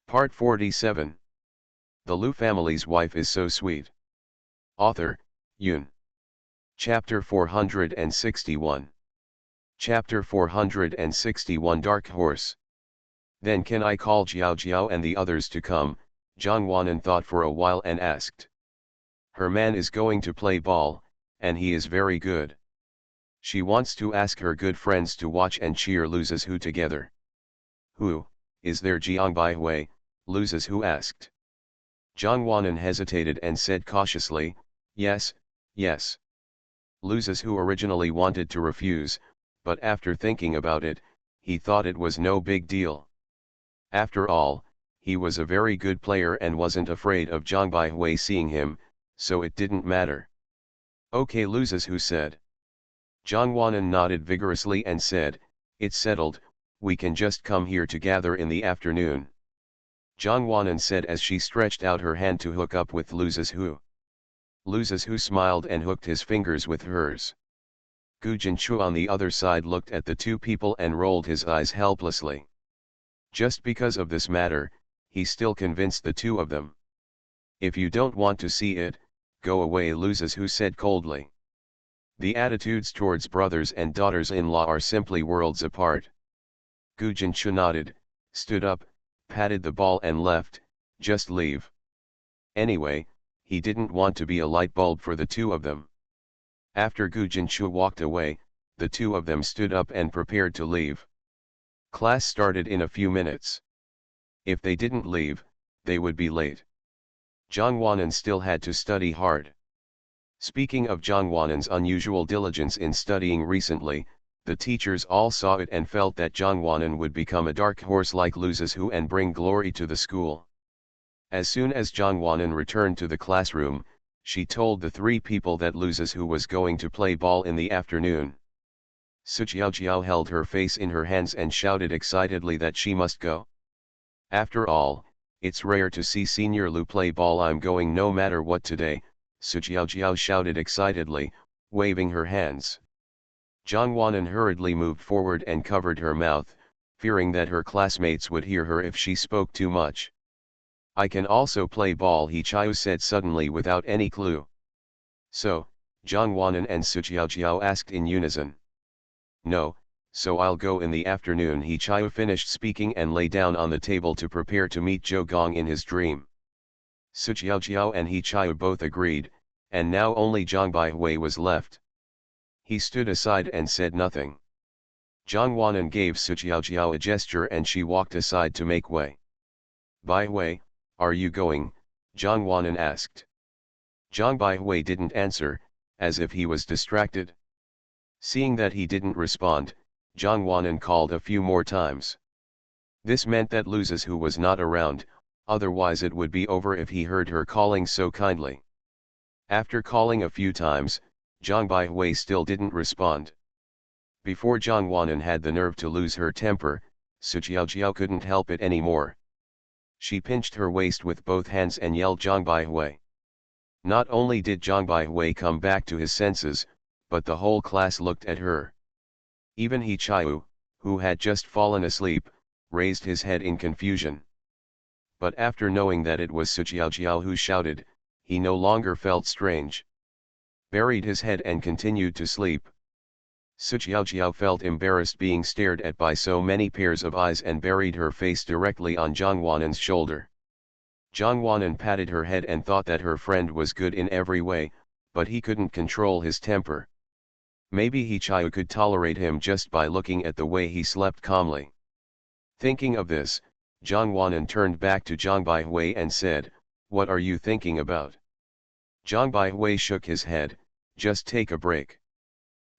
Part 47. The Lu family's wife is so sweet. Author, Yoon. Chapter 461. Chapter 461 Dark Horse. Then can I call Jiao Jiao and the others to come? Zhang Wanan thought for a while and asked. Her man is going to play ball, and he is very good. She wants to ask her good friends to watch and cheer Loses Who together. Who, is there Jiang Baihui? Loses Who asked. Zhang Wanan hesitated and said cautiously, yes, yes. Loses Who originally wanted to refuse, but after thinking about it, he thought it was no big deal. After all, he was a very good player and wasn't afraid of Zhang Baihui seeing him, so it didn't matter. Okay, Loses Who said. Zhang Wanan nodded vigorously and said, it's settled, we can just come here to gather in the afternoon. Zhang Wanan said as she stretched out her hand to hook up with Loses Who. Loses Who smiled and hooked his fingers with hers. Gu Jinchu on the other side looked at the two people and rolled his eyes helplessly. Just because of this matter, he still convinced the two of them. If you don't want to see it, go away, Loses Who said coldly. The attitudes towards brothers and daughters-in-law are simply worlds apart. Gu Jinchu nodded, stood up, patted the ball and left. Just leave. Anyway, he didn't want to be a light bulb for the two of them. After Gu Jinchu walked away, the two of them stood up and prepared to leave. Class started in a few minutes. If they didn't leave, they would be late. Zhang Wanan still had to study hard. Speaking of Zhang Wanan's unusual diligence in studying recently, the teachers all saw it and felt that Zhang Wanan would become a dark horse like Loses Who and bring glory to the school. As soon as Zhang Wanan returned to the classroom, she told the three people that Loses Who was going to play ball in the afternoon. Su Jiao held her face in her hands and shouted excitedly that she must go. After all, it's rare to see Senior Lu play ball. I'm going no matter what today, Su Jiao shouted excitedly, waving her hands. Zhang Wanan hurriedly moved forward and covered her mouth, fearing that her classmates would hear her if she spoke too much. I can also play ball, He Chiu said suddenly without any clue. So, Zhang Wanan and Su Jiao asked in unison. No, so I'll go in the afternoon. He Chiu finished speaking and lay down on the table to prepare to meet Zhou Gong in his dream. Su Jiao and He Chiu both agreed, and now only Zhang Baihui was left. He stood aside and said nothing. Zhang Wanan gave Su Jiao a gesture and she walked aside to make way. Baihui, are you going? Zhang Wanan asked. Zhang Baihui didn't answer, as if he was distracted. Seeing that he didn't respond, Zhang Wanan called a few more times. This meant that Loses Who was not around, otherwise it would be over if he heard her calling so kindly. After calling a few times, Zhang Baihui still didn't respond. Before Zhang Wanan had the nerve to lose her temper, Su Jiao couldn't help it anymore. She pinched her waist with both hands and yelled Zhang Baihui. Not only did Zhang Baihui come back to his senses, but the whole class looked at her. Even He Chiu, who had just fallen asleep, raised his head in confusion. But after knowing that it was Su Jiao who shouted, he no longer felt strange. Buried his head and continued to sleep. Su Jiao felt embarrassed being stared at by so many pairs of eyes and buried her face directly on Zhang Wanan's shoulder. Zhang Wanan patted her head and thought that her friend was good in every way, but he couldn't control his temper. Maybe He Chiu could tolerate him just by looking at the way he slept calmly. Thinking of this, Zhang Wanan turned back to Zhang Baihui and said, what are you thinking about? Zhang Baihui shook his head, just take a break.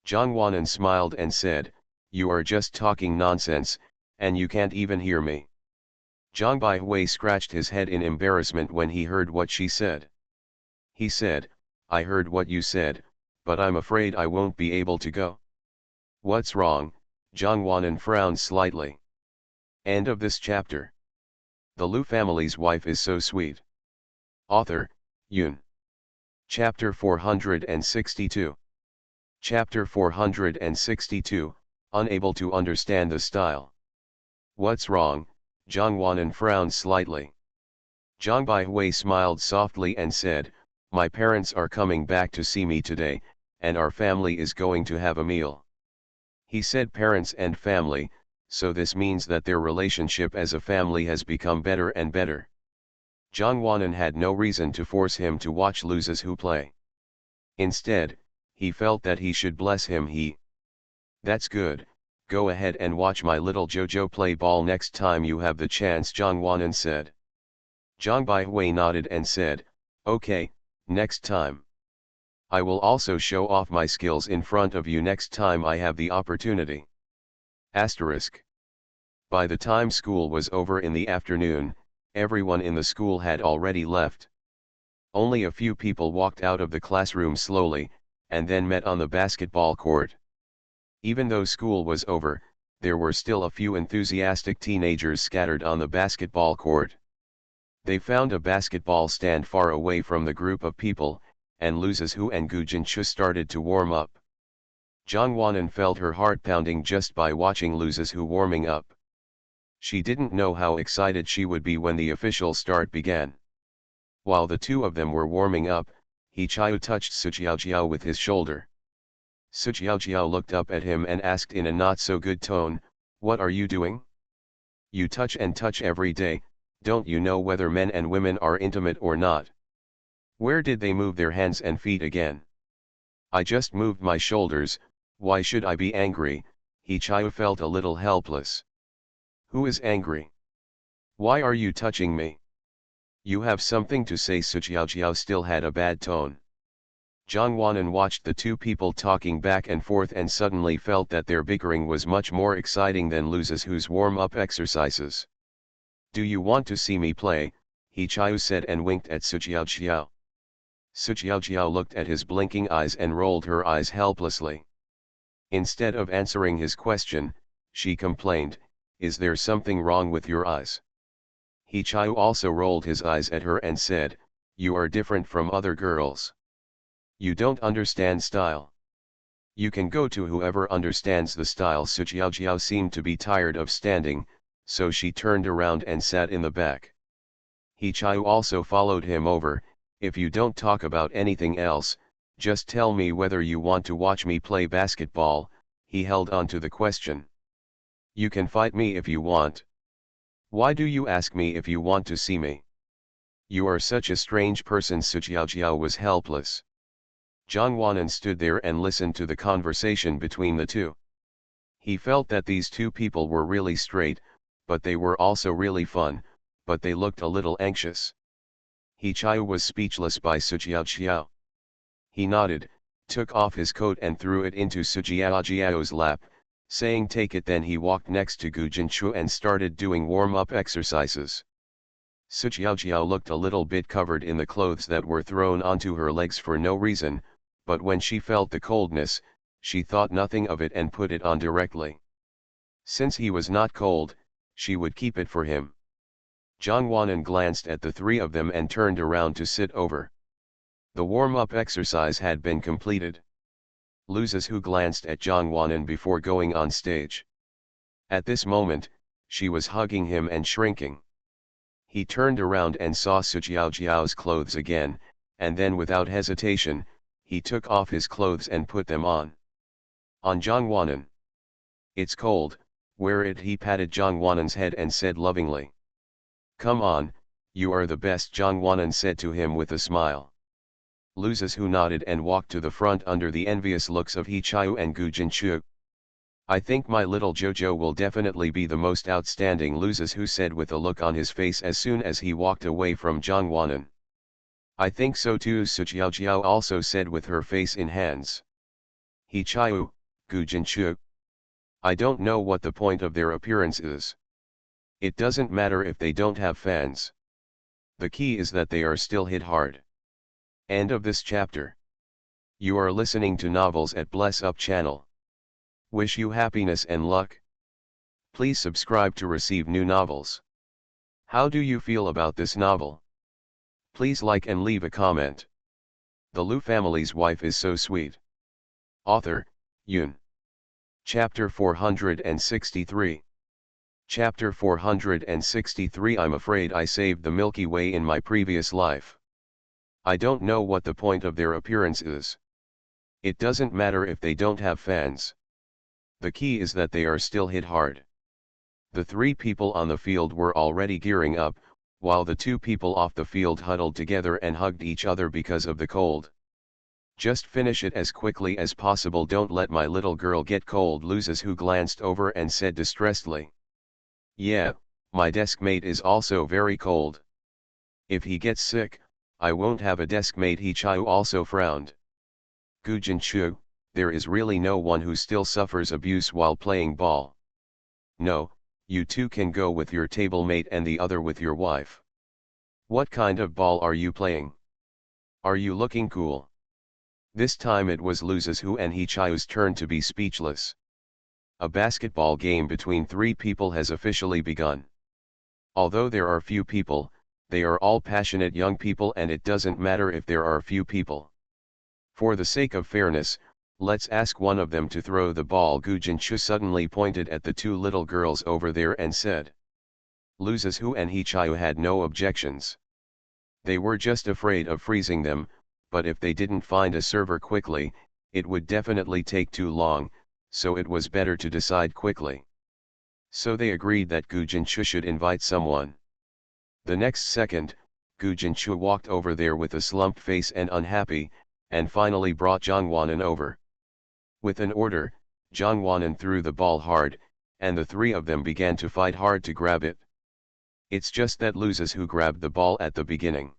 Zhang Wanan smiled and said, you are just talking nonsense, and you can't even hear me. Zhang Baihui scratched his head in embarrassment when he heard what she said. He said, I heard what you said, but I'm afraid I won't be able to go. What's wrong? Zhang Wanan frowned slightly. End of this chapter. The Lu family's wife is so sweet. Author, Yoon. Chapter 462. Chapter 462, Unable to understand the style. What's wrong? Zhang Wanan frowned slightly. Zhang Baihui smiled softly and said, "My parents are coming back to see me today, and our family is going to have a meal." He said parents and family, so this means that their relationship as a family has become better and better. Zhang Wanan had no reason to force him to watch Lu Zizhu play. Instead, he felt that he should bless him. That's good, go ahead and watch my little Jojo play ball next time you have the chance, Zhang Wanan said. Zhang Baihui nodded and said, "Okay, next time. I will also show off my skills in front of you next time I have the opportunity." Asterisk. By the time school was over in the afternoon, everyone in the school had already left. Only a few people walked out of the classroom slowly, and then met on the basketball court. Even though school was over, there were still a few enthusiastic teenagers scattered on the basketball court. They found a basketball stand far away from the group of people, and Lu Zizhu and Gu Jinchu started to warm up. Zhang Wanan felt her heart pounding just by watching Lu Zizhu warming up. She didn't know how excited she would be when the official start began. While the two of them were warming up, He Chiu touched Su Jiao with his shoulder. Su Jiao looked up at him and asked in a not-so-good tone, "What are you doing? You touch and touch every day, don't you know whether men and women are intimate or not? Where did they move their hands and feet again?" "I just moved my shoulders, why should I be angry?" He Chiu felt a little helpless. "Who is angry? Why are you touching me? You have something to say." Su Jiao still had a bad tone. Zhang Wanan watched the two people talking back and forth and suddenly felt that their bickering was much more exciting than Lu Zizhu's warm-up exercises. "Do you want to see me play?" He Chiu said and winked at Su Jiao. Su Jiao looked at his blinking eyes and rolled her eyes helplessly. Instead of answering his question, she complained, "Is there something wrong with your eyes?" He Chiu also rolled his eyes at her and said, "You are different from other girls. You don't understand style. You can go to whoever understands the style." Su Jiao seemed to be tired of standing, so she turned around and sat in the back. He Chiu also followed him over. "If you don't talk about anything else, just tell me whether you want to watch me play basketball." He held on to the question. "You can fight me if you want. Why do you ask me if you want to see me? You are such a strange person." Su Jiao was helpless. Zhang Wanan stood there and listened to the conversation between the two. He felt that these two people were really straight, but they were also really fun, but they looked a little anxious. He Chiu was speechless by Su Jiao. He nodded, took off his coat and threw it into Su Jiao's lap, saying take it. Then he walked next to Gu Jinchu and started doing warm-up exercises. Su Jiao looked a little bit covered in the clothes that were thrown onto her legs for no reason, but when she felt the coldness, she thought nothing of it and put it on directly. Since he was not cold, she would keep it for him. Zhang Wanan glanced at the three of them and turned around to sit over. The warm-up exercise had been completed. Lu Zizhu glanced at Zhang Wanan before going on stage. At this moment, she was hugging him and shrinking. He turned around and saw Su Jiao's clothes again, and then without hesitation, he took off his clothes and put them on. On Zhang Wanan. "It's cold, wear it." He patted Zhang Wanan's head and said lovingly. "Come on, you are the best," Zhang Wanan said to him with a smile. Lu Zizhu nodded and walked to the front under the envious looks of He Chiu and Gu Jinchu. "I think my little Jojo will definitely be the most outstanding," Lu Zizhu said with a look on his face as soon as he walked away from Zhang Wanan. "I think so too," Su Jiao also said with her face in hands. He Chiu, Gu Jinchu. "I don't know what the point of their appearance is. It doesn't matter if they don't have fans. The key is that they are still hit hard." End of this chapter. You are listening to Novels at Bless Up channel. Wish you happiness and luck. Please subscribe to receive new novels. How do you feel about this novel? Please like and leave a comment. The Lu family's wife is so sweet. Author, Yun. Chapter 463. Chapter 463 I'm afraid I saved the Milky Way in my previous life. I don't know what the point of their appearance is. It doesn't matter if they don't have fans. The key is that they are still hit hard. The three people on the field were already gearing up, while the two people off the field huddled together and hugged each other because of the cold. Just finish it as quickly as possible, don't let my little girl get cold, Loses who glanced over and said distressedly. Yeah, my desk mate is also very cold. If he gets sick, I won't have a desk mate, Hichayu also frowned. Gujin-chu, there is really no one who still suffers abuse while playing ball. No, you two can go with your table mate and the other with your wife. What kind of ball are you playing? Are you looking cool? This time it was Loses who and Hichayu's turn to be speechless. A basketball game between three people has officially begun. Although there are few people, they are all passionate young people, and it doesn't matter if there are few people. For the sake of fairness, let's ask one of them to throw the ball. Gujin-chu suddenly pointed at the two little girls over there and said. Loses who and Hichayu had no objections. They were just afraid of freezing them, but if they didn't find a server quickly, it would definitely take too long, so it was better to decide quickly. So they agreed that Gujin-chu should invite someone. The next second, Gujin-chu walked over there with a slumped face and unhappy, and finally brought Jongwanan over. With an order, Jongwanan threw the ball hard, and the three of them began to fight hard to grab it. It's just that Loses who grabbed the ball at the beginning.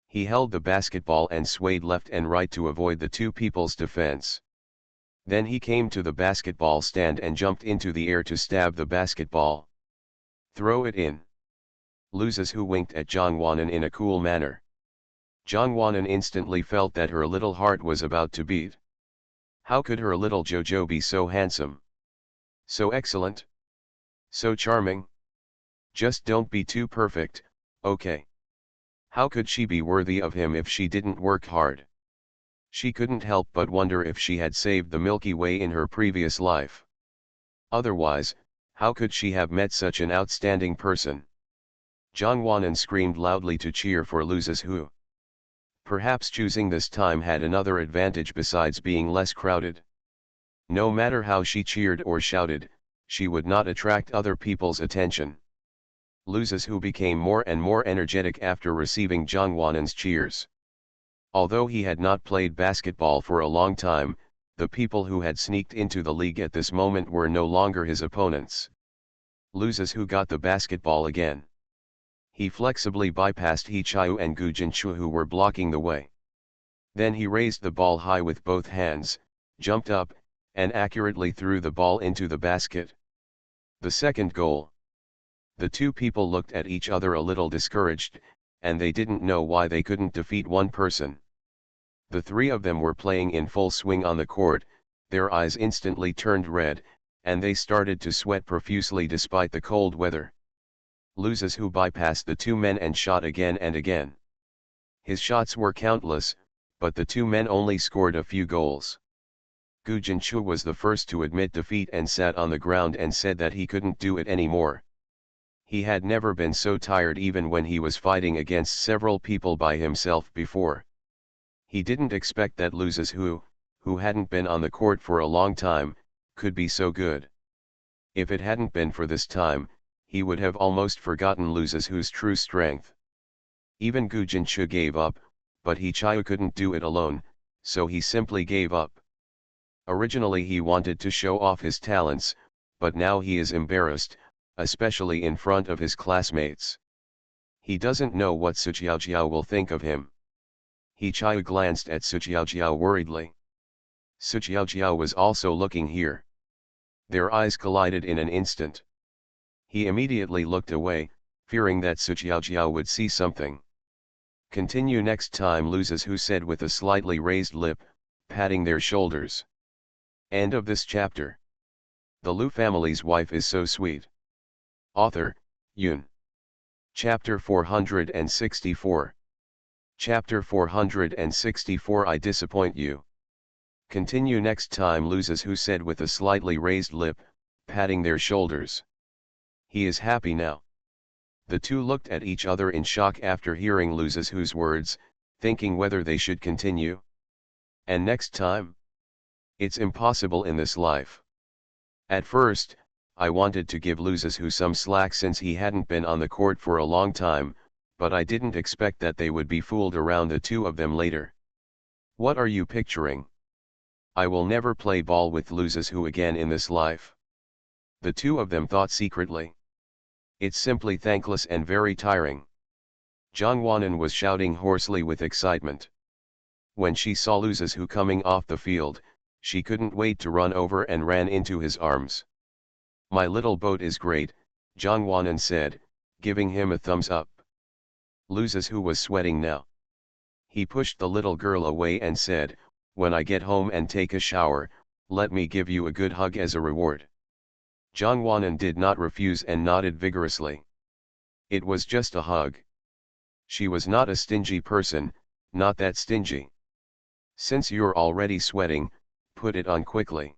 He held the basketball and swayed left and right to avoid the two people's defense. Then he came to the basketball stand and jumped into the air to stab the basketball. Throw it in. Loses who winked at Jongwanan in a cool manner. Jongwanan instantly felt that her little heart was about to beat. How could her little Jojo be so handsome? So excellent? So charming? Just don't be too perfect, okay? How could she be worthy of him if she didn't work hard? She couldn't help but wonder if she had saved the Milky Way in her previous life. Otherwise, how could she have met such an outstanding person? Jongwanan screamed loudly to cheer for Loses who. Perhaps choosing this time had another advantage besides being less crowded. No matter how she cheered or shouted, she would not attract other people's attention. Loses who became more and more energetic after receiving Jongwanan's cheers. Although he had not played basketball for a long time, the people who had sneaked into the league at this moment were no longer his opponents. Loses who got the basketball again. He flexibly bypassed Hichayu and Gujin-chu who were blocking the way. Then he raised the ball high with both hands, jumped up, and accurately threw the ball into the basket. The second goal. The two people looked at each other a little discouraged, and they didn't know why they couldn't defeat one person. The three of them were playing in full swing on the court, their eyes instantly turned red, and they started to sweat profusely despite the cold weather. Loses who bypassed the two men and shot again and again. His shots were countless, but the two men only scored a few goals. Gujin-chu was the first to admit defeat and sat on the ground and said that he couldn't do it anymore. He had never been so tired even when he was fighting against several people by himself before. He didn't expect that Loses who hadn't been on the court for a long time, could be so good. If it hadn't been for this time, he would have almost forgotten Loses who's true strength. Even Gujin-chu gave up, but Hichayu couldn't do it alone, so he simply gave up. Originally he wanted to show off his talents, but now he is embarrassed, especially in front of his classmates. He doesn't know what Sujiaojiao will think of him. Hichayu glanced at Sujiaojiao worriedly. Sujiaojiao was also looking here. Their eyes collided in an instant. He immediately looked away, fearing that Sujiaojiao would see something. Continue next time, Loses who said with a slightly raised lip, patting their shoulders. End of this chapter. The Lu family's wife is so sweet. Author, Yoon. Chapter 464. Chapter 464 I disappoint you. Continue next time, Loses who said with a slightly raised lip, patting their shoulders. He is happy now. The two looked at each other in shock after hearing Lu Zizhu's words, thinking whether they should continue. And next time? It's impossible in this life. At first, I wanted to give Lu Zizhu some slack since he hadn't been on the court for a long time, but I didn't expect that they would be fooled around the two of them later. What are you picturing? I will never play ball with Lu Zizhu again in this life. The two of them thought secretly. It's simply thankless and very tiring. Zhang Wanan was shouting hoarsely with excitement. When she saw Lu Zizhu coming off the field, she couldn't wait to run over and ran into his arms. My little boat is great, Zhang Wanan said, giving him a thumbs up. Lu Zizhu was sweating now. He pushed the little girl away and said, when I get home and take a shower, let me give you a good hug as a reward. Zhang Wanan did not refuse and nodded vigorously. It was just a hug. She was not a stingy person, not that stingy. Since you're already sweating, put it on quickly.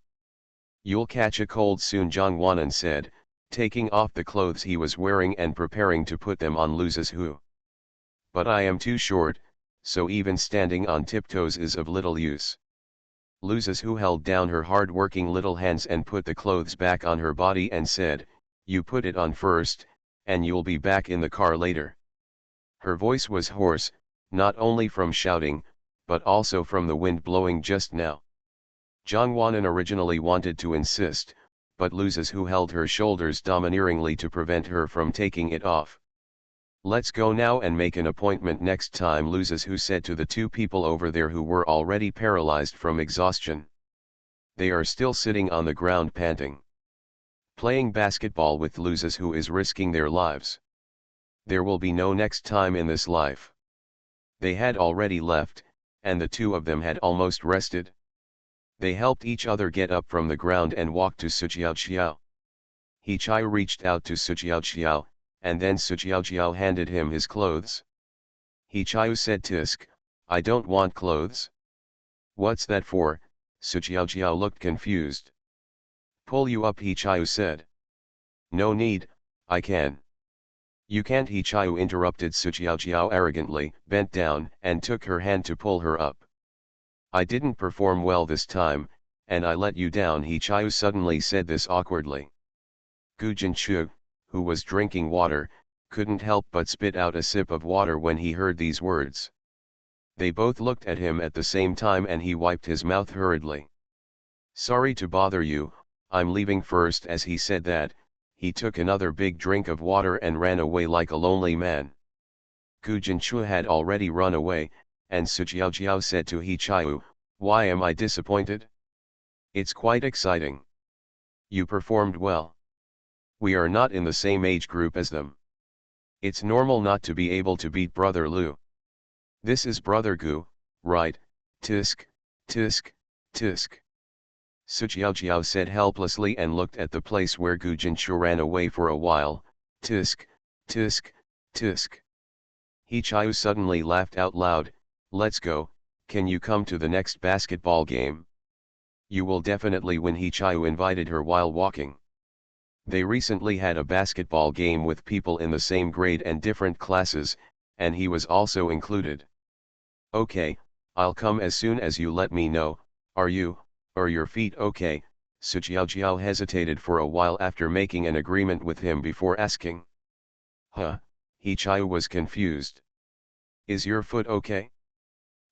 You'll catch a cold soon, Zhang Wanan said, taking off the clothes he was wearing and preparing to put them on Lu Zizhu. But I am too short, so even standing on tiptoes is of little use. Lu Zizhu held down her hard-working little hands and put the clothes back on her body and said, you put it on first, and you'll be back in the car later. Her voice was hoarse, not only from shouting, but also from the wind blowing just now. Zhang Wanan originally wanted to insist, but Lu Zizhu held her shoulders domineeringly to prevent her from taking it off. Let's go now and make an appointment next time, Lu Zizhu said to the two people over there who were already paralyzed from exhaustion. They are still sitting on the ground panting. Playing basketball with Lu Zizhu is risking their lives. There will be no next time in this life. They had already left, and the two of them had almost rested. They helped each other get up from the ground and walked to Su Jiao. He Chiu reached out to Su Jiao, and then Su Jiao handed him his clothes. He Chiu said, Tisk, I don't want clothes. What's that for? Su Jiao looked confused. Pull you up, He Chiu said. No need, I can. You can't, He Chiu interrupted. Su Jiao arrogantly bent down and took her hand to pull her up. I didn't perform well this time, and I let you down, He Chiu suddenly said this awkwardly. Gu Jinchu, who was drinking water, couldn't help but spit out a sip of water when he heard these words. They both looked at him at the same time and he wiped his mouth hurriedly. Sorry to bother you, I'm leaving first. As he said that, he took another big drink of water and ran away like a lonely man. Gu Jinchu had already run away, and Su Jiao said to He Chiu, why am I disappointed? It's quite exciting. You performed well. We are not in the same age group as them. It's normal not to be able to beat Brother Lu. This is Brother Gu, right? Tisk, tisk, tisk. Su Jiao said helplessly and looked at the place where Gu Jinchu ran away for a while. Tisk, tisk, tisk. He Chiu suddenly laughed out loud. Let's go, can you come to the next basketball game? You will definitely win, He Chiu invited her while walking. They recently had a basketball game with people in the same grade and different classes, and he was also included. Okay, I'll come as soon as you let me know. Are your feet okay? Su Jiao hesitated for a while after making an agreement with him before asking. Huh? He Chiu was confused. Is your foot okay?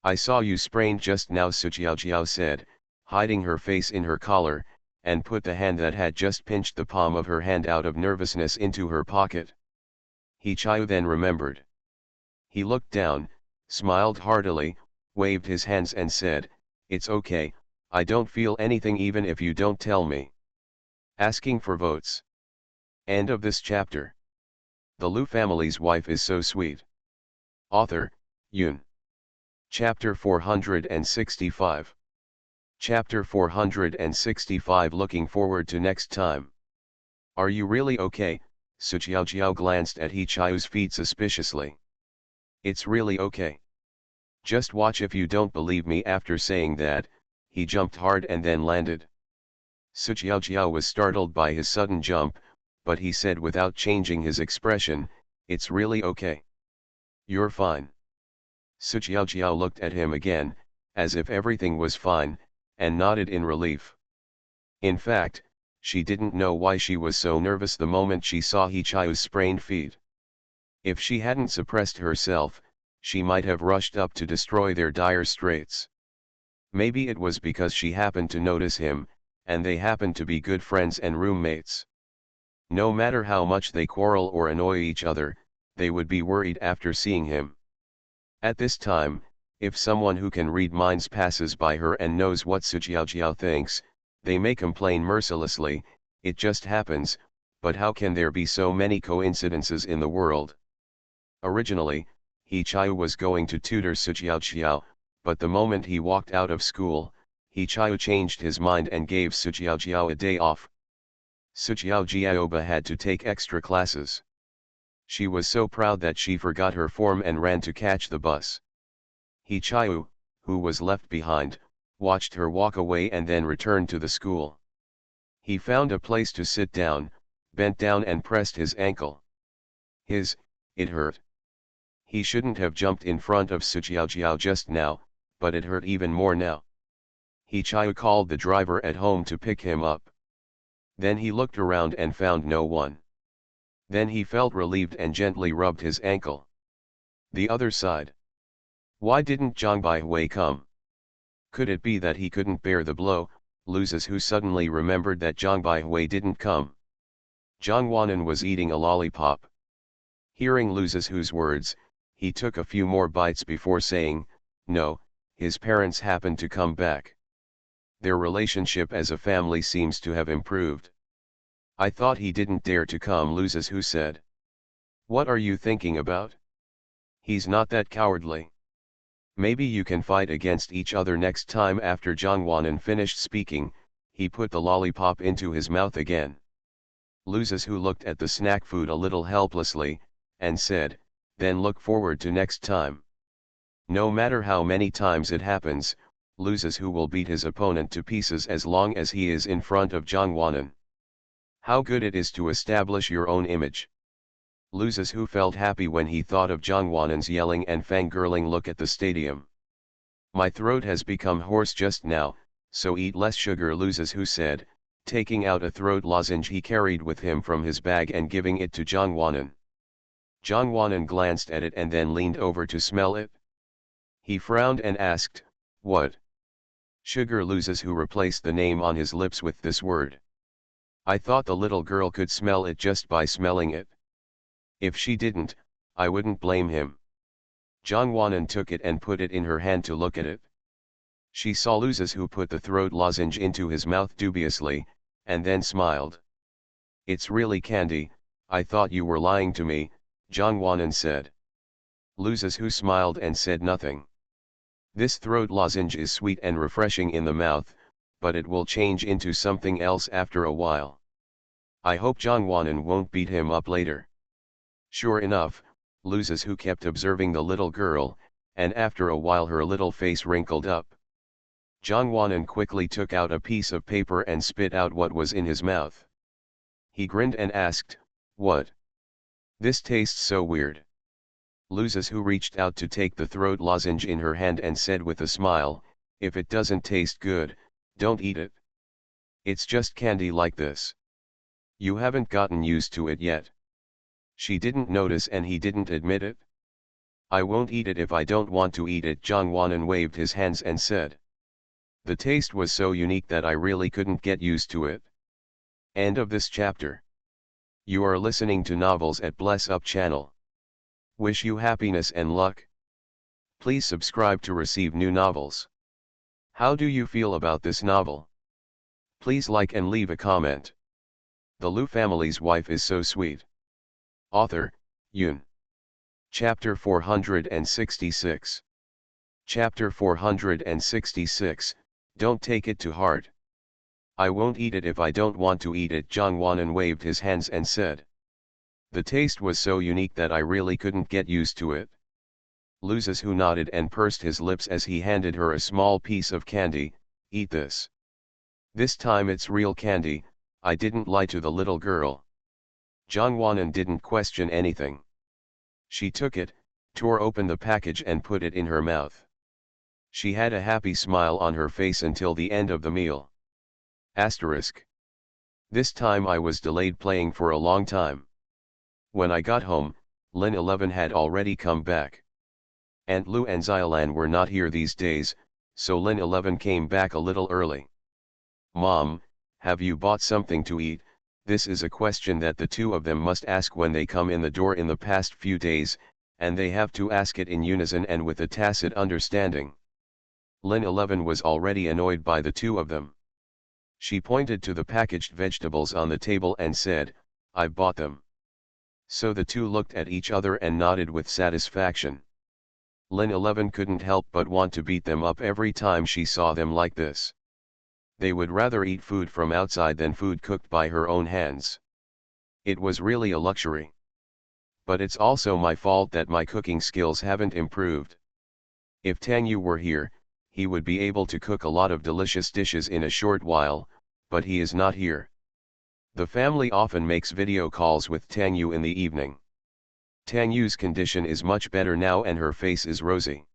I saw you sprained just now, Su Jiao said, hiding her face in her collar, and put the hand that had just pinched the palm of her hand out of nervousness into her pocket. He Chiu then remembered. He looked down, smiled heartily, waved his hands and said, it's okay, I don't feel anything even if you don't tell me. Asking for votes. End of this chapter. The Lu family's wife is so sweet. Author, Yun. Chapter 465. Chapter 465. Looking forward to next time. Are you really okay? Su Jiao glanced at He Chiu's feet suspiciously. It's really okay. Just watch if you don't believe me. After saying that, he jumped hard and then landed. Su Jiao was startled by his sudden jump, but he said without changing his expression, "It's really okay. You're fine." Su Jiaojiao looked at him again, as if everything was fine, and nodded in relief. In fact, she didn't know why she was so nervous the moment she saw He Chiu's sprained feet. If she hadn't suppressed herself, she might have rushed up to destroy their dire straits. Maybe it was because she happened to notice him, and they happened to be good friends and roommates. No matter how much they quarrel or annoy each other, they would be worried after seeing him. At this time, if someone who can read minds passes by her and knows what Su Jiaojiao thinks, they may complain mercilessly, "It just happens, but how can there be so many coincidences in the world?" Originally, He Chiu was going to tutor Su Jiaojiao, but the moment he walked out of school, He Chiu changed his mind and gave Su Jiaojiao a day off. Su Jiaojiao had to take extra classes. She was so proud that she forgot her form and ran to catch the bus. He Chiu, who was left behind, watched her walk away and then returned to the school. He found a place to sit down, bent down and pressed his ankle. It hurt. He shouldn't have jumped in front of Su Jiaojiao just now, but it hurt even more now. He Chiu called the driver at home to pick him up. Then he looked around and found no one. Then he felt relieved and gently rubbed his ankle. The other side. Why didn't Zhang Baihui come? Could it be that he couldn't bear the blow? Loses who suddenly remembered that Zhang Baihui didn't come. Zhang Wanan was eating a lollipop. Hearing Loses who's words, he took a few more bites before saying, "No, his parents happened to come back. Their relationship as a family seems to have improved. I thought he didn't dare to come," Loses who said. "What are you thinking about? He's not that cowardly. Maybe you can fight against each other next time." After Zhang Wanan finished speaking, he put the lollipop into his mouth again. Loses who looked at the snack food a little helplessly, and said, "Then look forward to next time." No matter how many times it happens, Loses who will beat his opponent to pieces as long as he is in front of Zhang Wanan. How good it is to establish your own image. Loses who felt happy when he thought of Zhang Wanan's yelling and fangirling look at the stadium. "My throat has become hoarse just now, so eat less sugar," Loses who said, taking out a throat lozenge he carried with him from his bag and giving it to Zhang Wanan. Zhang Wanan glanced at it and then leaned over to smell it. He frowned and asked, "What?" "Sugar." Loses who replaced the name on his lips with this word. "I thought the little girl could smell it just by smelling it. If she didn't, I wouldn't blame him." Zhang Wanan took it and put it in her hand to look at it. She saw Loses who put the throat lozenge into his mouth dubiously, and then smiled. "It's really candy. I thought you were lying to me," Zhang Wanan said. Loses who smiled and said nothing. "This throat lozenge is sweet and refreshing in the mouth, but it will change into something else after a while. I hope Zhang Wanan won't beat him up later." Sure enough, Loses who kept observing the little girl, and after a while her little face wrinkled up. Zhang Wanan quickly took out a piece of paper and spit out what was in his mouth. He grinned and asked, "What? This tastes so weird." Loses who reached out to take the throat lozenge in her hand and said with a smile, "If it doesn't taste good, don't eat it. It's just candy like this. You haven't gotten used to it yet." She didn't notice and he didn't admit it. "I won't eat it if I don't want to eat it." Zhang Wanan waved his hands and said. The taste was so unique that I really couldn't get used to it. End of this chapter. You are listening to Novels at Bless Up channel. Wish you happiness and luck. Please subscribe to receive new novels. How do you feel about this novel? Please like and leave a comment. The Lu family's wife is so sweet. Author, Yun. Chapter 466. Chapter 466, Don't Take It to Heart. I won't eat it if I don't want to eat it. Zhang Wanan waved his hands and said. The taste was so unique that I really couldn't get used to it. Loses who nodded and pursed his lips as he handed her a small piece of candy. "Eat this. This time it's real candy, I didn't lie to the little girl." Zhang Wanan didn't question anything. She took it, tore open the package and put it in her mouth. She had a happy smile on her face until the end of the meal. Asterisk. This time I was delayed playing for a long time. When I got home, Lin 11 had already come back. Aunt Lu and Xiaolan were not here these days, so Lin 11 came back a little early. Mom, have you bought something to eat? This is a question that the two of them must ask when they come in the door in the past few days, and they have to ask it in unison and with a tacit understanding. Lin 11 was already annoyed by the two of them. She pointed to the packaged vegetables on the table and said, "I've bought them." So the two looked at each other and nodded with satisfaction. Lin 11 couldn't help but want to beat them up every time she saw them like this. They would rather eat food from outside than food cooked by her own hands. It was really a luxury. But it's also my fault that my cooking skills haven't improved. If Tang Yu were here, he would be able to cook a lot of delicious dishes in a short while, but he is not here. The family often makes video calls with Tang Yu in the evening. Tang Yu's condition is much better now and her face is rosy.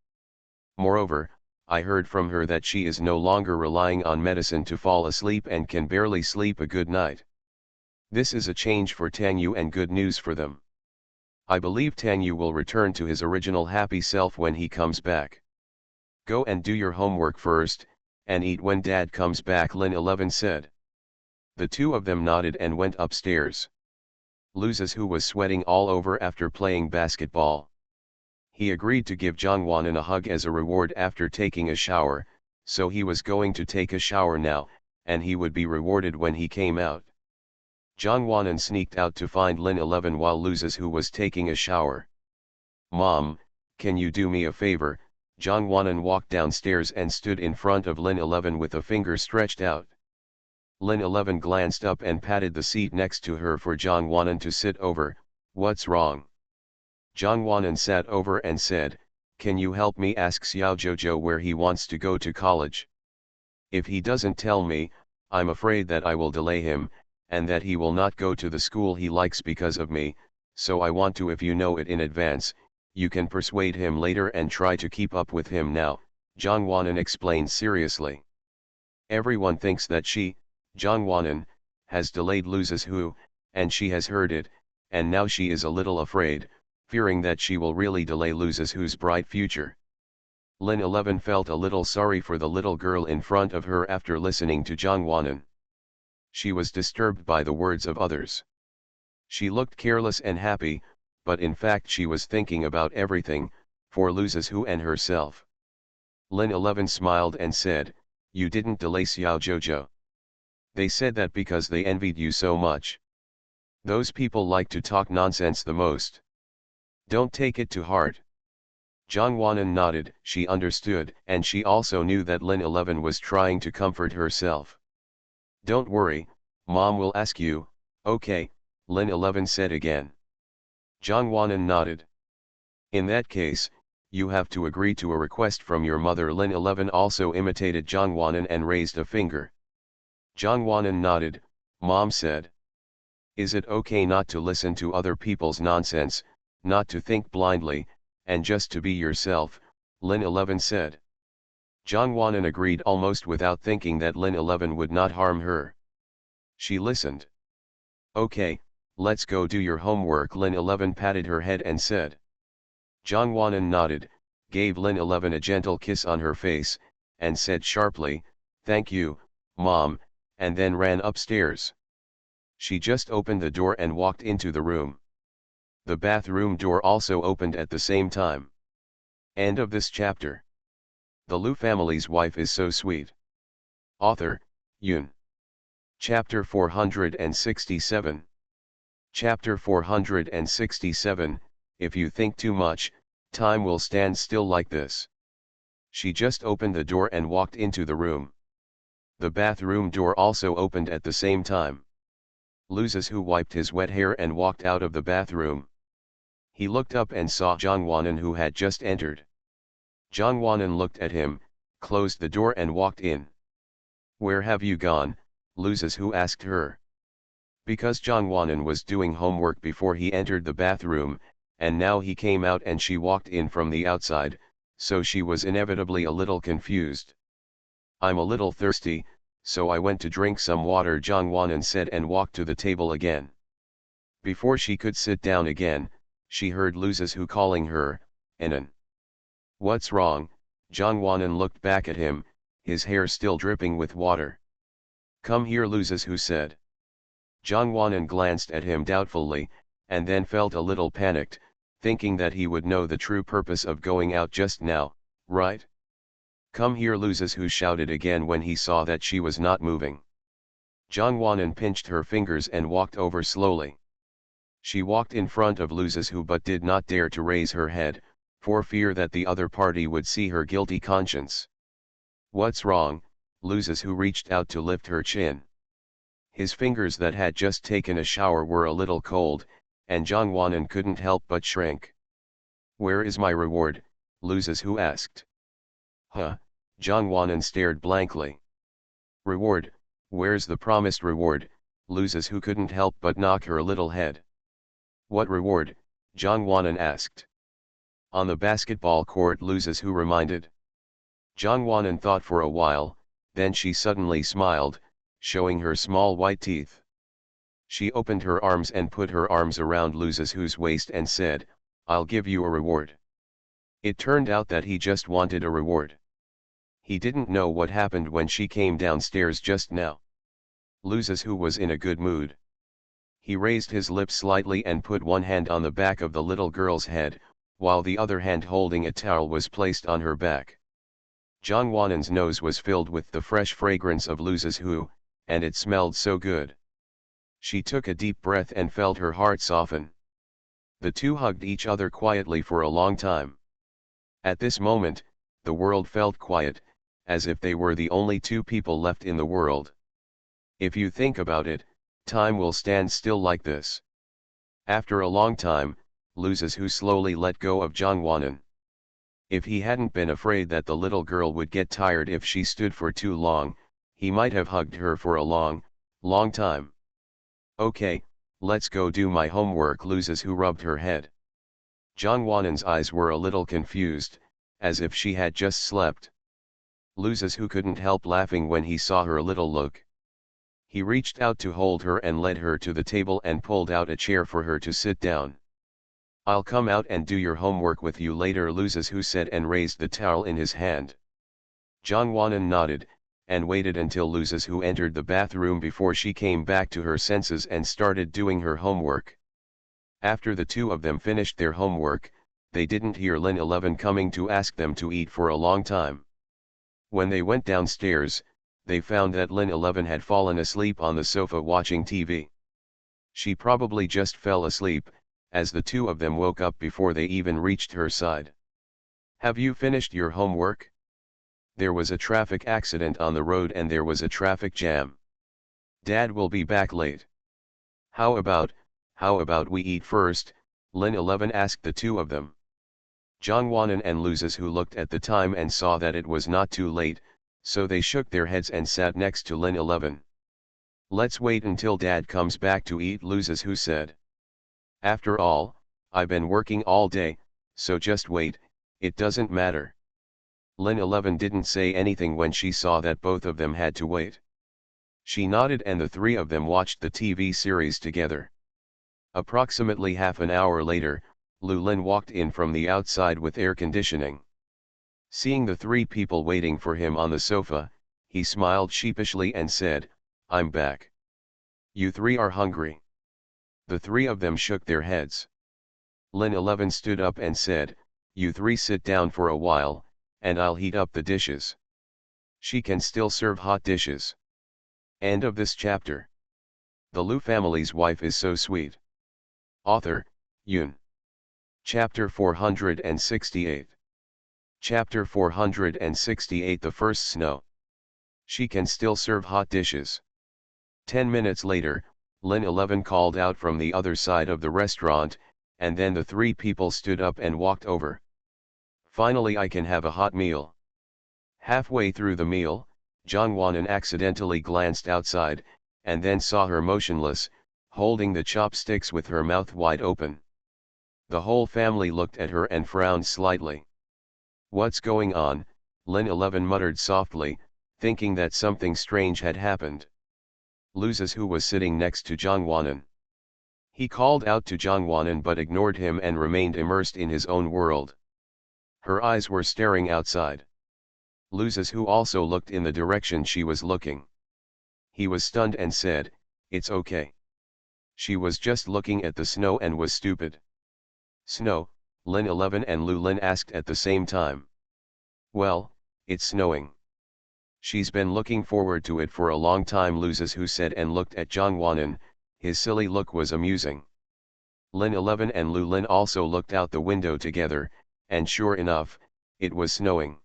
Moreover, I heard from her that she is no longer relying on medicine to fall asleep and can barely sleep a good night. This is a change for Tang Yu and good news for them. I believe Tang Yu will return to his original happy self when he comes back. Go and do your homework first, and eat when Dad comes back, Lin 11 said. The two of them nodded and went upstairs. Luzes, who was sweating all over after playing basketball. He agreed to give Zhang Wanan a hug as a reward after taking a shower, so he was going to take a shower now, and he would be rewarded when he came out. Zhang Wanan sneaked out to find Lin 11 while Luzes, who was taking a shower. "Mom, can you do me a favor?" Zhang Wanan walked downstairs and stood in front of Lin 11 with a finger stretched out. Lin 11 glanced up and patted the seat next to her for Zhang Wanan to sit over. "What's wrong?" Zhang Wanan sat over and said, "Can you help me ask Xiao Jojo where he wants to go to college? If he doesn't tell me, I'm afraid that I will delay him, and that he will not go to the school he likes because of me, so I want to, if you know it in advance, you can persuade him later and try to keep up with him now," Zhang Wanan explained seriously. Everyone thinks that she, Zhang Wanan, has delayed Luzes Hu, and she has heard it, and now she is a little afraid, fearing that she will really delay Luzes Hu's bright future. Lin 11 felt a little sorry for the little girl in front of her after listening to Zhang Wanan. She was disturbed by the words of others. She looked careless and happy, but in fact she was thinking about everything, for Luzes Hu and herself. Lin 11 smiled and said, "You didn't delay Xiao Jojo. They said that because they envied you so much. Those people like to talk nonsense the most. Don't take it to heart." Zhang Wanan nodded. She understood, and she also knew that Lin 11 was trying to comfort herself. "Don't worry, Mom will ask you." "Okay," Lin 11 said again. Zhang Wanan nodded. "In that case, you have to agree to a request from your mother." Lin 11 also imitated Zhang Wanan and raised a finger. Zhang Wanan nodded. "Mom said. Is it okay not to listen to other people's nonsense, not to think blindly, and just to be yourself?" Lin 11 said. Zhang Wanan agreed almost without thinking that Lin 11 would not harm her. She listened. "Okay, let's go do your homework." Lin 11 patted her head and said. Zhang Wanan nodded, gave Lin 11 a gentle kiss on her face, and said sharply, "Thank you, Mom," and then ran upstairs. She just opened the door and walked into the room. The bathroom door also opened at the same time. End of this chapter. The Lu family's wife is so sweet. Author, Yun. Chapter 467. Chapter 467, If you think too much, time will stand still like this. She just opened the door and walked into the room. The bathroom door also opened at the same time. Luzes Hu wiped his wet hair and walked out of the bathroom. He looked up and saw Zhang Wanan, who had just entered. Zhang Wanan looked at him, closed the door and walked in. "Where have you gone?" Luzes Hu asked her. Because Jongwanan was doing homework before he entered the bathroom, and now he came out and she walked in from the outside, so she was inevitably a little confused. "I'm a little thirsty, so I went to drink some water," Jongwanan said, and walked to the table again. Before she could sit down again, she heard Luzes calling her, "Anan." "What's wrong?" Jongwanan looked back at him, his hair still dripping with water. "Come here," Luzes said. Jongwanan glanced at him doubtfully, and then felt a little panicked, thinking that he would know the true purpose of going out just now, right? "Come here," Luzes shouted again when he saw that she was not moving. Jongwanan pinched her fingers and walked over slowly. She walked in front of Luzes but did not dare to raise her head, for fear that the other party would see her guilty conscience. "What's wrong?" Luzes reached out to lift her chin. His fingers that had just taken a shower were a little cold, and Jongwanan couldn't help but shrink. "Where is my reward?" Luzes asked. "Huh?" Jongwanan stared blankly. "Reward? Where's the promised reward?" Luzes couldn't help but knock her little head. "What reward?" Jongwanan asked. "On the basketball court," Luzes reminded. Jongwanan thought for a while, then she suddenly smiled, showing her small white teeth. She opened her arms and put her arms around Luzes waist and said, "I'll give you a reward." It turned out that he just wanted a reward. He didn't know what happened when she came downstairs just now. Luzes was in a good mood. He raised his lips slightly and put one hand on the back of the little girl's head, while the other hand holding a towel was placed on her back. Jongwanan's nose was filled with the fresh fragrance of Luzes, and it smelled so good. She took a deep breath and felt her heart soften. The two hugged each other quietly for a long time. At this moment, the world felt quiet, as if they were the only two people left in the world. If you think about it, time will stand still like this. After a long time, Luzes slowly let go of Jongwanan. If he hadn't been afraid that the little girl would get tired if she stood for too long, he might have hugged her for a long, long time. "Okay, let's go do my homework," Luzes rubbed her head. Jongwanan's eyes were a little confused, as if she had just slept. Luzes couldn't help laughing when he saw her little look. He reached out to hold her and led her to the table and pulled out a chair for her to sit down. "I'll come out and do your homework with you later," Luzes said, and raised the towel in his hand. Jongwanan nodded, and waited until Luzes entered the bathroom before she came back to her senses and started doing her homework. After the two of them finished their homework, they didn't hear Lin 11 coming to ask them to eat for a long time. When they went downstairs, they found that Lin 11 had fallen asleep on the sofa watching TV. She probably just fell asleep, as the two of them woke up before they even reached her side. "Have you finished your homework? There was a traffic accident on the road and there was a traffic jam. Dad will be back late. How about we eat first?" Lin 11 asked the two of them. Jongwanan and Luzes looked at the time and saw that it was not too late, so they shook their heads and sat next to Lin 11. "Let's wait until Dad comes back to eat," Luzes said. "After all, I've been working all day, so just wait, it doesn't matter." Lin 11 didn't say anything when she saw that both of them had to wait. She nodded and the three of them watched the TV series together. Approximately half an hour later, Lulin walked in from the outside with air conditioning. Seeing the three people waiting for him on the sofa, he smiled sheepishly and said, "I'm back. You three are hungry?" The three of them shook their heads. Lin 11 stood up and said, "You three sit down for a while, and I'll heat up the dishes." She can still serve hot dishes. End of this chapter. The Lu family's wife is so sweet. Author, Yoon. Chapter 468. Chapter 468. The first snow. She can still serve hot dishes. 10 minutes later, Lin 11 called out from the other side of the restaurant, and then the three people stood up and walked over. "Finally I can have a hot meal." Halfway through the meal, Jongwanan accidentally glanced outside, and then saw her motionless, holding the chopsticks with her mouth wide open. The whole family looked at her and frowned slightly. "What's going on?" Lin 11 muttered softly, thinking that something strange had happened. Luzes, who was sitting next to Zhang. He called out to Zhang but ignored him and remained immersed in his own world. Her eyes were staring outside. Luzes, who also looked in the direction she was looking. He was stunned and said, "It's okay." She was just looking at the snow and was stupid. "Snow?" Lin 11 and Lu Lin asked at the same time. "Well, it's snowing. She's been looking forward to it for a long time," Luzes, who said, and looked at Zhang. His silly look was amusing. Lin 11 and Lu Lin also looked out the window together, and sure enough, it was snowing.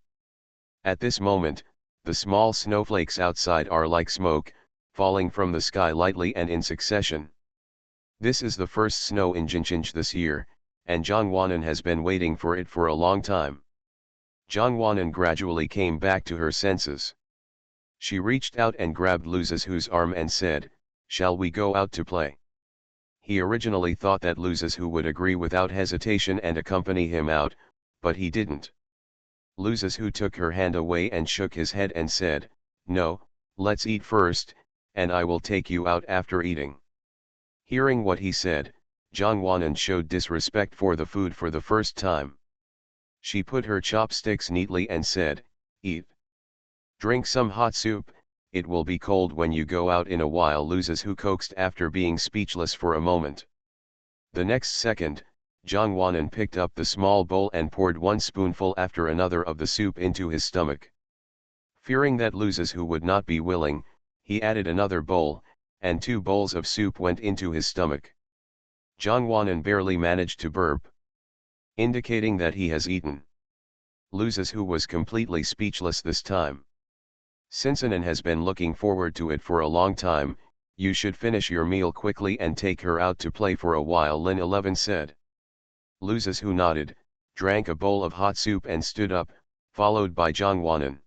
At this moment, the small snowflakes outside are like smoke, falling from the sky lightly and in succession. This is the first snow in Jincheng this year, and Zhang has been waiting for it for a long time. Zhang gradually came back to her senses. She reached out and grabbed Luzes, whose arm, and said, "Shall we go out to play?" He originally thought that Luzes, who would agree without hesitation and accompany him out, but he didn't. Luzes, who took her hand away and shook his head and said, "No, let's eat first, and I will take you out after eating." Hearing what he said, Zhang showed disrespect for the food for the first time. She put her chopsticks neatly and said, "Eat. Drink some hot soup, it will be cold when you go out in a while," Luzes, who coaxed after being speechless for a moment. The next second, Zhang picked up the small bowl and poured one spoonful after another of the soup into his stomach. Fearing that Luzes, who would not be willing, he added another bowl, and 2 bowls of soup went into his stomach. Zhang barely managed to burp, indicating that he has eaten. Luzes, who was completely speechless this time. "Sinsanan has been looking forward to it for a long time, you should finish your meal quickly and take her out to play for a while," Lin 11 said. Luzes, who nodded, drank a bowl of hot soup and stood up, followed by Zhang.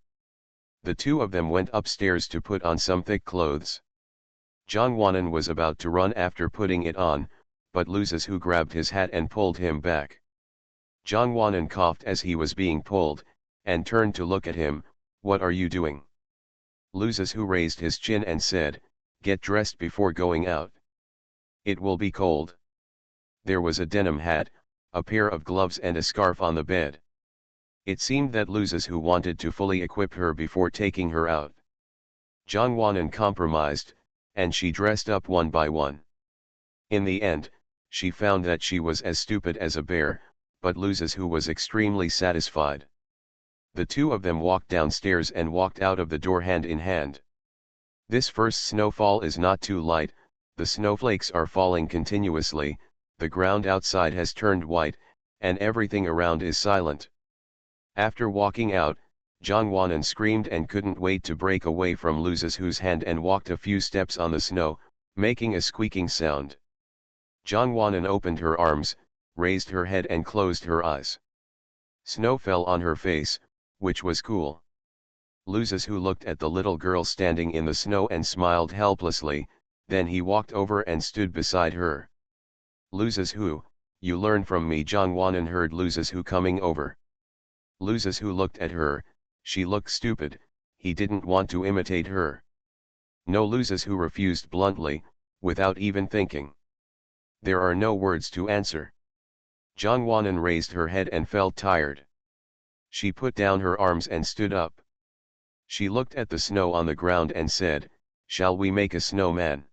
The two of them went upstairs to put on some thick clothes. Zhang was about to run after putting it on, but Luzes, who grabbed his hat and pulled him back. Zhang coughed as he was being pulled, and turned to look at him. "What are you doing?" Luzes, who raised his chin and said, "Get dressed before going out. It will be cold." There was a denim hat, a pair of gloves and a scarf on the bed. It seemed that Luzes, who wanted to fully equip her before taking her out. Zhang compromised, and she dressed up one by one. In the end, she found that she was as stupid as a bear, but Luzes, who was extremely satisfied. The two of them walked downstairs and walked out of the door hand in hand. This first snowfall is not too light, the snowflakes are falling continuously, the ground outside has turned white, and everything around is silent. After walking out, Zhang screamed and couldn't wait to break away from Luzes, whose hand, and walked a few steps on the snow, making a squeaking sound. Zhang opened her arms, raised her head and closed her eyes. Snow fell on her face, which was cool. Luzes, who looked at the little girl standing in the snow and smiled helplessly, then he walked over and stood beside her. "Luzes, who, you learn from me." Zhang heard Luzes, who coming over. Luzes, who looked at her, she looked stupid, he didn't want to imitate her. No, Luzes, who refused bluntly, without even thinking. There are no words to answer. Zhang raised her head and felt tired. She put down her arms and stood up. She looked at the snow on the ground and said, "Shall we make a snowman?"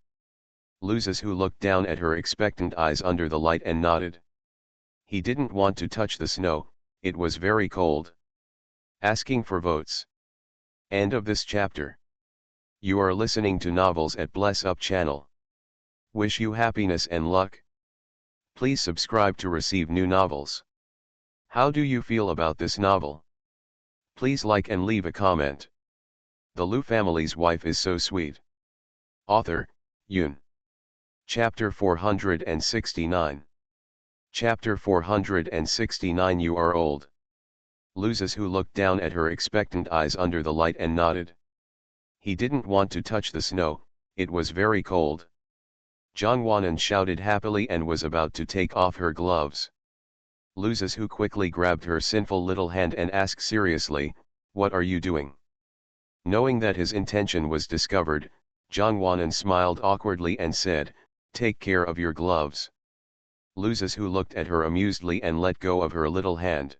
Luzes, who looked down at her expectant eyes under the light, and nodded. He didn't want to touch the snow, it was very cold. Asking for votes. End of this chapter. You are listening to Novels at Bless Up channel. Wish you happiness and luck. Please subscribe to receive new novels. How do you feel about this novel? Please like and leave a comment. The Lu family's wife is so sweet. Author, Yun. Chapter 469. Chapter 469. You are old. Luzes, who looked down at her expectant eyes under the light and nodded. He didn't want to touch the snow, it was very cold. Jongwanan shouted happily and was about to take off her gloves. Loses who quickly grabbed her sinful little hand and asked seriously, "What are you doing?" Knowing that his intention was discovered, Jongwanan smiled awkwardly and said, "Take care of your gloves." Loses who looked at her amusedly and let go of her little hand.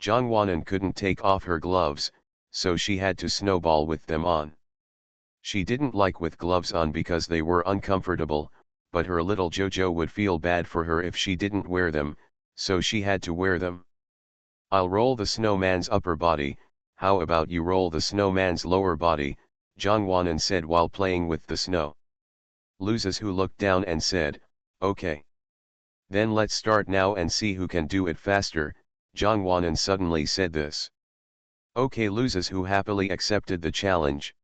Jongwanan couldn't take off her gloves, so she had to snowball with them on. She didn't like with gloves on because they were uncomfortable, but her little Jojo would feel bad for her if she didn't wear them, so she had to wear them. "I'll roll the snowman's upper body, how about you roll the snowman's lower body," Jongwanan said while playing with the snow. Loses who looked down and said, "Okay. Then let's start now and see who can do it faster." Jongwanan suddenly said this. "Okay." Loses who happily accepted the challenge.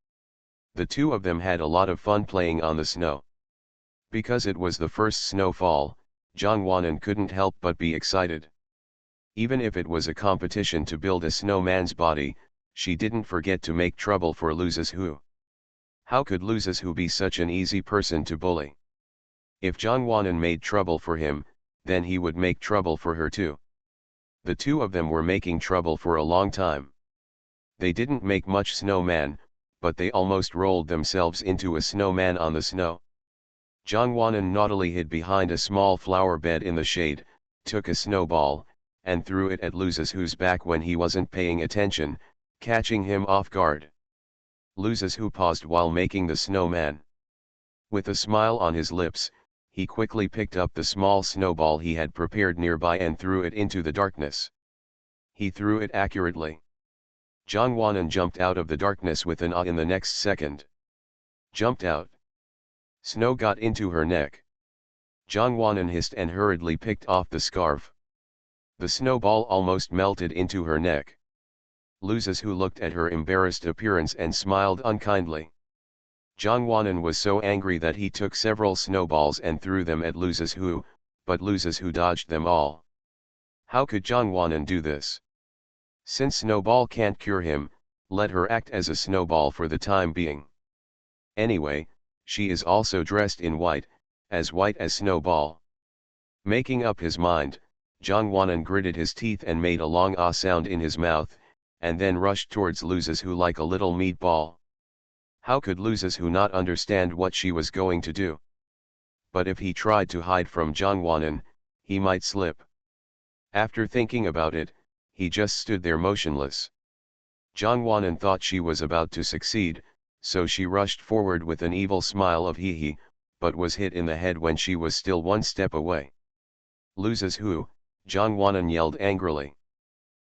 The two of them had a lot of fun playing on the snow. Because it was the first snowfall, Jongwanan couldn't help but be excited. Even if it was a competition to build a snowman's body, she didn't forget to make trouble for Loses who. How could Loses who be such an easy person to bully? If Jongwanan made trouble for him, then he would make trouble for her too. The two of them were making trouble for a long time. They didn't make much snowman, but they almost rolled themselves into a snowman on the snow. Jongwanan naughtily hid behind a small flower bed in the shade, took a snowball, and threw it at Loses who's back when he wasn't paying attention, catching him off guard. Loses who paused while making the snowman. With a smile on his lips, he quickly picked up the small snowball he had prepared nearby and threw it into the darkness. He threw it accurately. Jongwanan jumped out of the darkness with an "ah" in the next second. Jumped out. Snow got into her neck. Jongwanan hissed and hurriedly picked off the scarf. The snowball almost melted into her neck. Loses who looked at her embarrassed appearance and smiled unkindly. Jongwanan was so angry that he took several snowballs and threw them at Loses who, but Loses who dodged them all. How could Jongwanan do this? Since Snowball can't cure him, let her act as a snowball for the time being. Anyway, she is also dressed in white, as white as Snowball. Making up his mind, Jongwanan gritted his teeth and made a long "ah" sound in his mouth, and then rushed towards Loses who like a little meatball. How could Loses who not understand what she was going to do? But if he tried to hide from Jongwanan, he might slip. After thinking about it, he just stood there motionless. Jongwanan thought she was about to succeed, so she rushed forward with an evil smile of hee, but was hit in the head when she was still one step away. "Loses who," Jongwanan yelled angrily.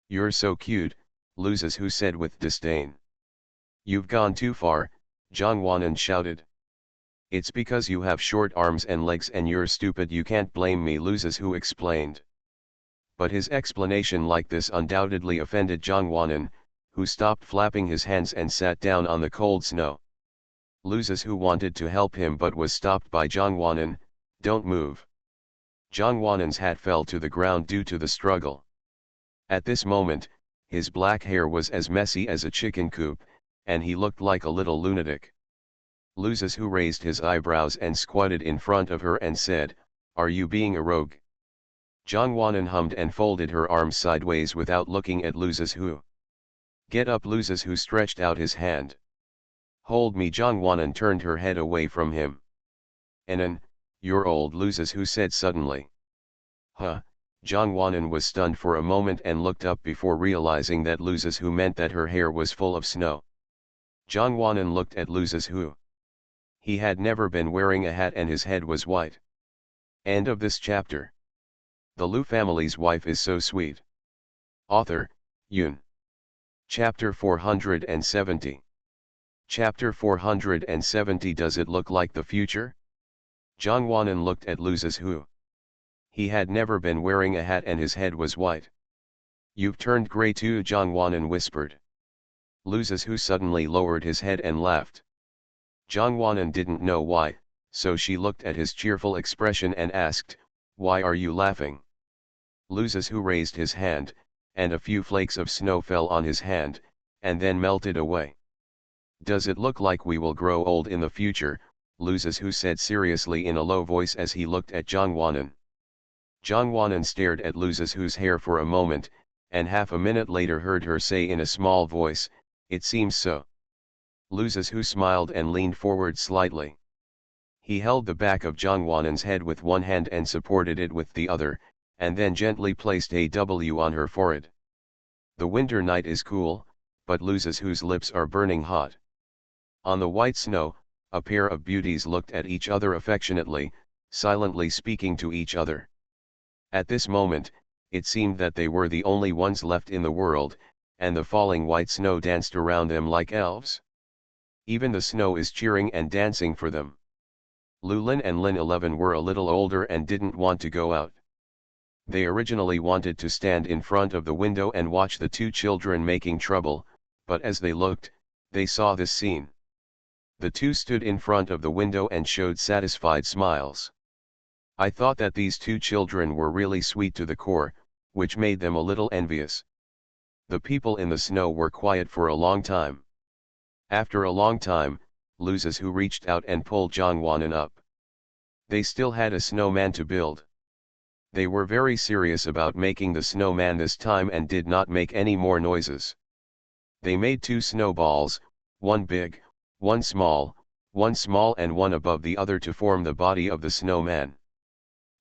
"You're so cute," Loses who said with disdain. "You've gone too far," Jongwanan shouted. "It's because you have short arms and legs and you're stupid, you can't blame me," Loses who explained. But his explanation like this undoubtedly offended Jongwanan, who stopped flapping his hands and sat down on the cold snow. Loses who wanted to help him but was stopped by Jongwanan. "Don't move." Jongwanan's hat fell to the ground due to the struggle. At this moment, his black hair was as messy as a chicken coop, and he looked like a little lunatic. Loses who raised his eyebrows and squatted in front of her and said, "Are you being a rogue?" Jongwanan hummed and folded her arms sideways without looking at Loses who. "Get up." Loses who stretched out his hand. "Hold me." Jongwanan turned her head away from him. "Anan, you're old," Loses who said suddenly. "Huh?" Jongwanan was stunned for a moment and looked up before realizing that Loses who meant that her hair was full of snow. Jongwanan looked at Loses who. He had never been wearing a hat and his head was white. End of this chapter. The Lu family's wife is so sweet. Author, Yoon. Chapter 470. Chapter 470. Does it look like the future? Jongwanan looked at Loses who. He had never been wearing a hat and his head was white. "You've turned gray too," Jongwanan whispered. Loses who suddenly lowered his head and laughed. Jongwanan didn't know why, so she looked at his cheerful expression and asked, "Why are you laughing?" Loses who raised his hand, and a few flakes of snow fell on his hand, and then melted away. "Does it look like we will grow old in the future?" Loses Who said seriously in a low voice as he looked at Zhang Wanan. Zhang Wanan stared at Loses Who's hair for a moment, and half a minute later heard her say in a small voice, "It seems so." Loses Who smiled and leaned forward slightly. He held the back of Zhang Wanan's head with one hand and supported it with the other, and then gently placed a W on her forehead. The winter night is cool, but Loses Who's lips are burning hot. On the white snow, a pair of beauties looked at each other affectionately, silently speaking to each other. At this moment, it seemed that they were the only ones left in the world, and the falling white snow danced around them like elves. Even the snow is cheering and dancing for them. Lulin and Lin 11 were a little older and didn't want to go out. They originally wanted to stand in front of the window and watch the two children making trouble, but as they looked, they saw this scene. The two stood in front of the window and showed satisfied smiles. I thought that these two children were really sweet to the core, which made them a little envious. The people in the snow were quiet for a long time. After a long time, Loses Who reached out and pulled Zhang Wanan up. They still had a snowman to build. They were very serious about making the snowman this time and did not make any more noises. They made two snowballs, one big, one small and one above the other to form the body of the snowman.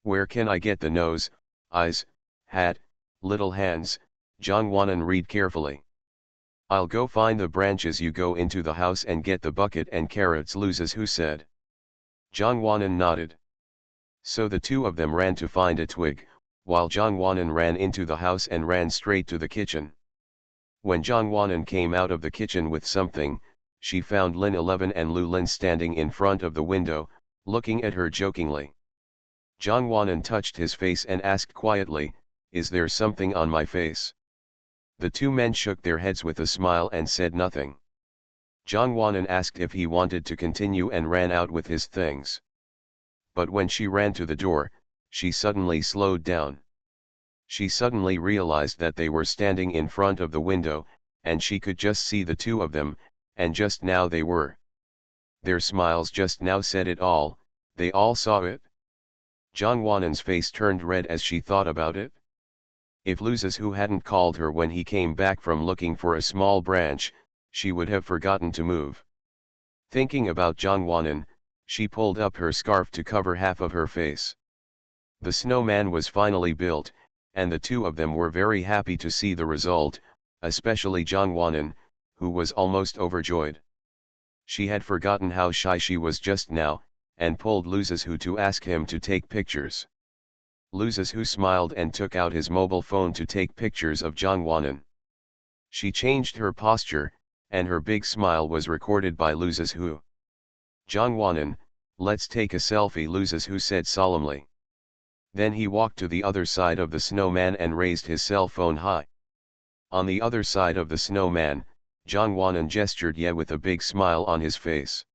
"Where can I get the nose, eyes, hat, little hands?" Zhang Wanan read carefully. "I'll go find the branches, you go into the house and get the bucket and carrots," Loses Who said. Zhang Wanan nodded. So the two of them ran to find a twig, while Zhang Wanan ran into the house and ran straight to the kitchen. When Zhang Wanan came out of the kitchen with something, she found Lin 11 and Lu Lin standing in front of the window, looking at her jokingly. Zhang Wanan touched his face and asked quietly, "Is there something on my face?" The two men shook their heads with a smile and said nothing. Zhang Wanan asked if he wanted to continue and ran out with his things. But when she ran to the door, she suddenly slowed down. She suddenly realized that they were standing in front of the window, and she could just see the two of them, and just now they were. Their smiles just now said it all, they all saw it. Zhang Wanan's face turned red as she thought about it. If Loses Who hadn't called her when he came back from looking for a small branch, she would have forgotten to move. Thinking about Zhang Wanan, she pulled up her scarf to cover half of her face. The snowman was finally built, and the two of them were very happy to see the result, especially Zhang Wanan, who was almost overjoyed. She had forgotten how shy she was just now, and pulled Loses Who to ask him to take pictures. Loses Who smiled and took out his mobile phone to take pictures of Zhang Wanan. She changed her posture, and her big smile was recorded by Loses Who. "Zhang Wanan, let's take a selfie," Loses Who said solemnly. Then he walked to the other side of the snowman and raised his cell phone high. On the other side of the snowman, Zhang Wanan gestured yeah with a big smile on his face.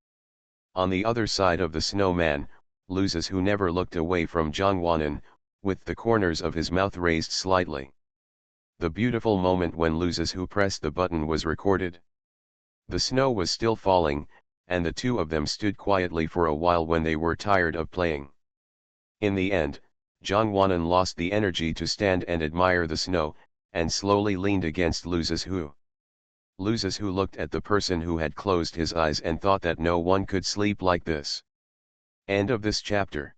On the other side of the snowman, Loses Who never looked away from Zhang Wanan, with the corners of his mouth raised slightly. The beautiful moment when Loses Who pressed the button was recorded. The snow was still falling, and the two of them stood quietly for a while when they were tired of playing. In the end, Zhang Wanan lost the energy to stand and admire the snow, and slowly leaned against Loses Who. Loses Who looked at the person who had closed his eyes and thought that no one could sleep like this. End of this chapter.